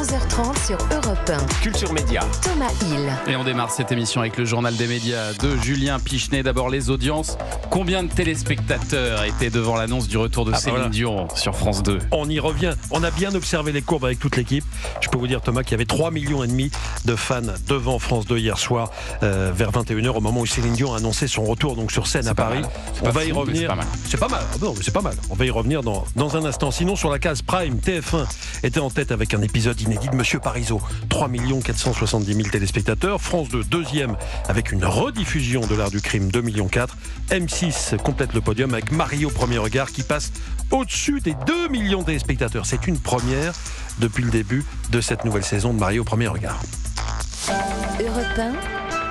11h30 sur Europe 1. Culture Média. Thomas Hill. Et on démarre cette émission avec le journal des médias de Julien Pichenet. D'abord les audiences. Combien de téléspectateurs étaient devant l'annonce du retour de Céline Dion sur France 2? On y revient. On a bien observé les courbes avec toute l'équipe. Je peux vous dire, Thomas, qu'il y avait 3,5 millions de fans devant France 2 hier soir vers 21h au moment où Céline Dion a annoncé son retour donc sur scène à Paris. On va y revenir. C'est pas mal. Non, mais c'est pas mal. On va y revenir dans un instant. Sinon, sur la case Prime, TF1 était en tête avec un épisode inédit de Monsieur Parizeau. 3 470 000 téléspectateurs. France 2, deuxième, avec une rediffusion de l'art du crime, 2,4 millions. M6 complète le podium avec Marie au premier regard qui passe au-dessus des 2 millions de téléspectateurs. C'est une première depuis le début de cette nouvelle saison de Marie au premier regard. Europe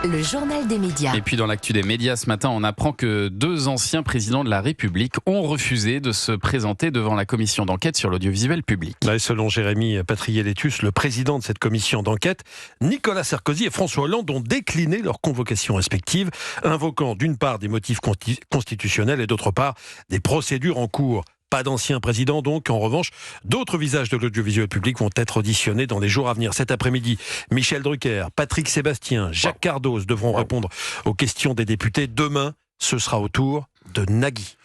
1, le journal des médias. Et puis dans l'actu des médias ce matin, on apprend que 2 anciens présidents de la République ont refusé de se présenter devant la commission d'enquête sur l'audiovisuel public. Là, selon Jérémy Patrier-Létus, le président de cette commission d'enquête, Nicolas Sarkozy et François Hollande ont décliné leurs convocations respectives, invoquant d'une part des motifs constitutionnels et d'autre part des procédures en cours. Pas d'anciens présidents donc. En revanche, d'autres visages de l'audiovisuel public vont être auditionnés dans les jours à venir. Cet après-midi, Michel Drucker, Patrick Sébastien, Jacques Cardoz devront répondre aux questions des députés. Demain, ce sera au tour de Nagui.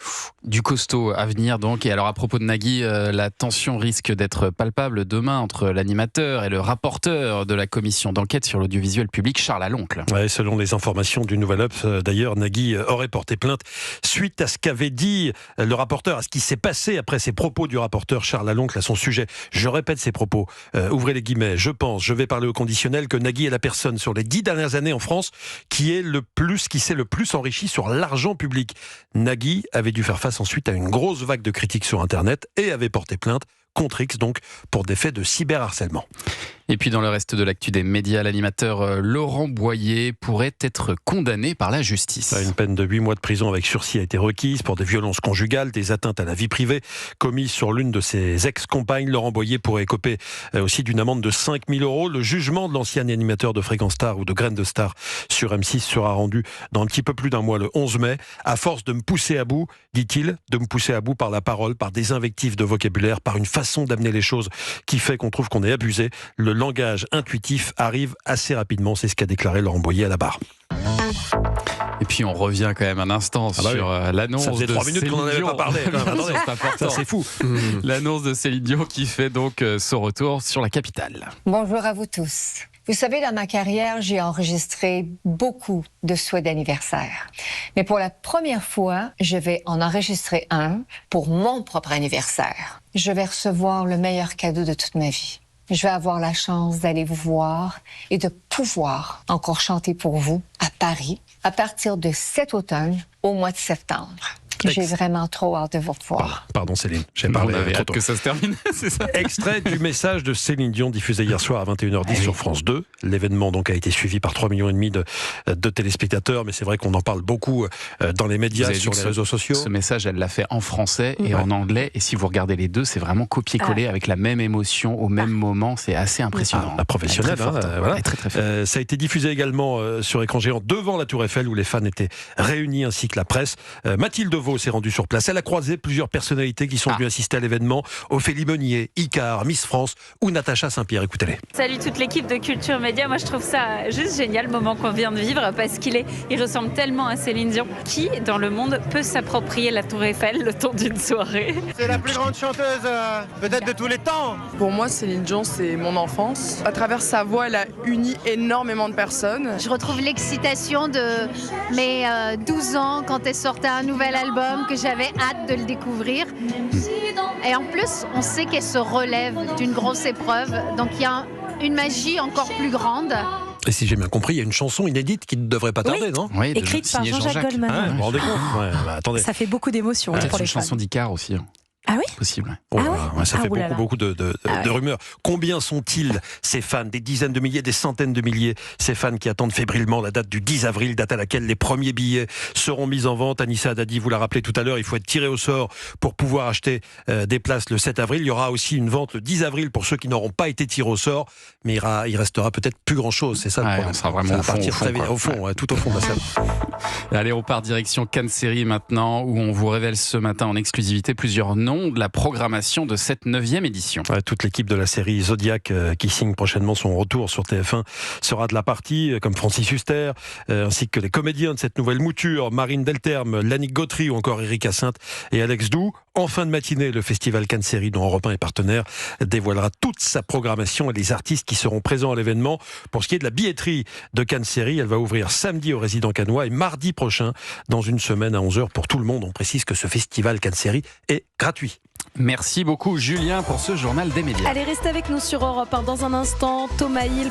Du costaud à venir donc. Et alors à propos de Nagui, la tension risque d'être palpable demain entre l'animateur et le rapporteur de la commission d'enquête sur l'audiovisuel public, Charles Aloncle. Ouais, selon les informations du Nouvel Obs, d'ailleurs, Nagui aurait porté plainte suite à ce qu'avait dit le rapporteur, à ce qui s'est passé après ces propos du rapporteur Charles Aloncle à son sujet. Je répète ces propos, ouvrez les guillemets, je vais parler au conditionnel que Nagui est la personne sur les 10 dernières années en France qui s'est le plus enrichi sur l'argent public. Nagui avait dû faire face ensuite à une grosse vague de critiques sur Internet et avait porté plainte contre X donc pour des faits de cyberharcèlement. Et puis dans le reste de l'actu des médias, l'animateur Laurent Boyer pourrait être condamné par la justice. Une peine de 8 mois de prison avec sursis a été requise pour des violences conjugales, des atteintes à la vie privée commises sur l'une de ses ex-compagnes. Laurent Boyer pourrait écoper aussi d'une amende de 5 000 €. Le jugement de l'ancien animateur de Fréquence Star ou de Graines de Star sur M6 sera rendu dans un petit peu plus d'un mois, le 11 mai. À force de me pousser à bout, dit-il, de me pousser à bout par la parole, par des invectives de vocabulaire, par une façon d'amener les choses qui fait qu'on trouve qu'on est abusé, le langage intuitif arrive assez rapidement, c'est ce qu'a déclaré Laurent Boyer à la barre. Et puis on revient quand même un instant sur l'annonce de Céline Dion. Ça faisait 3 minutes qu'on n'en avait pas parlé. Ça c'est fou. L'annonce de Céline Dion qui fait donc son retour sur la capitale. Bonjour à vous tous. Vous savez, dans ma carrière, j'ai enregistré beaucoup de souhaits d'anniversaire. Mais pour la première fois, je vais en enregistrer un pour mon propre anniversaire. Je vais recevoir le meilleur cadeau de toute ma vie. Je vais avoir la chance d'aller vous voir et de pouvoir encore chanter pour vous à Paris à partir de cet automne au mois de septembre. J'ai vraiment trop hâte de vous revoir. Pardon Céline, j'ai parlé trop tôt. Que ça se termine, c'est ça. Extrait du message de Céline Dion diffusé hier soir à 21h10 sur France 2. L'événement donc a été suivi par 3,5 millions de téléspectateurs, mais c'est vrai qu'on en parle beaucoup dans les médias, sur les réseaux sociaux. Ce message, elle l'a fait en français et en anglais, et si vous regardez les deux, c'est vraiment copier-coller avec la même émotion au même moment. C'est assez impressionnant. La professionnelle, voilà. Très ça a été diffusé également sur écran géant devant la Tour Eiffel où les fans étaient réunis ainsi que la presse. Mathilde Vaux s'est rendue sur place. Elle a croisé plusieurs personnalités qui sont venues assister à l'événement. Ophélie Meunier, Icar, Miss France ou Natacha Saint-Pierre. Écoutez-les. Salut toute l'équipe de Culture Média. Moi, je trouve ça juste génial, le moment qu'on vient de vivre, parce qu'il ressemble tellement à Céline Dion. Qui, dans le monde, peut s'approprier la Tour Eiffel le temps d'une soirée? C'est la plus grande chanteuse, peut-être de tous les temps. Pour moi, Céline Dion, c'est mon enfance. À travers sa voix, elle a uni énormément de personnes. Je retrouve l'excitation de mes 12 ans quand elle sortait un nouvel album, que j'avais hâte de le découvrir. Et en plus, on sait qu'elle se relève d'une grosse épreuve, donc il y a une magie encore plus grande. Et si j'ai bien compris, il y a une chanson inédite qui ne devrait pas tarder, non? Oui, écrite par Jean-Jacques Goldman. Vous vous rendez compte? Attendez. Ça fait beaucoup d'émotions pour les fans. C'est une chanson d'Icar aussi. Ah oui? Possible. Ça fait beaucoup de rumeurs. Combien sont-ils, ces fans? Des dizaines de milliers, des centaines de milliers. Ces fans qui attendent fébrilement la date du 10 avril, date à laquelle les premiers billets seront mis en vente. Anissa Haddadi vous l'a rappelé tout à l'heure, il faut être tiré au sort pour pouvoir acheter des places le 7 avril. Il y aura aussi une vente le 10 avril pour ceux qui n'auront pas été tirés au sort. Mais il restera peut-être plus grand-chose, c'est ça le problème. On sera vraiment au fond, tout au fond de la salle. Allez, on part direction Cannes Série maintenant, où on vous révèle ce matin en exclusivité plusieurs noms de la programmation de cette 9e édition. Toute l'équipe de la série Zodiac qui signe prochainement son retour sur TF1 sera de la partie, comme Francis Huster, ainsi que les comédiens de cette nouvelle mouture, Marine Delterme, Lannick Gautry ou encore Éric Hyacinthe et Alex Doux. En fin de matinée, le festival Cannes Série, dont Europe 1 est partenaire, dévoilera toute sa programmation et les artistes qui seront présents à l'événement. Pour ce qui est de la billetterie de Cannes Série, elle va ouvrir samedi aux résidents cannois et mardi prochain, dans une semaine à 11h pour tout le monde. On précise que ce festival Cannes Série est gratuit. Merci beaucoup Julien pour ce journal des médias. Allez, restez avec nous sur Europe 1 dans un instant. Thomas Hill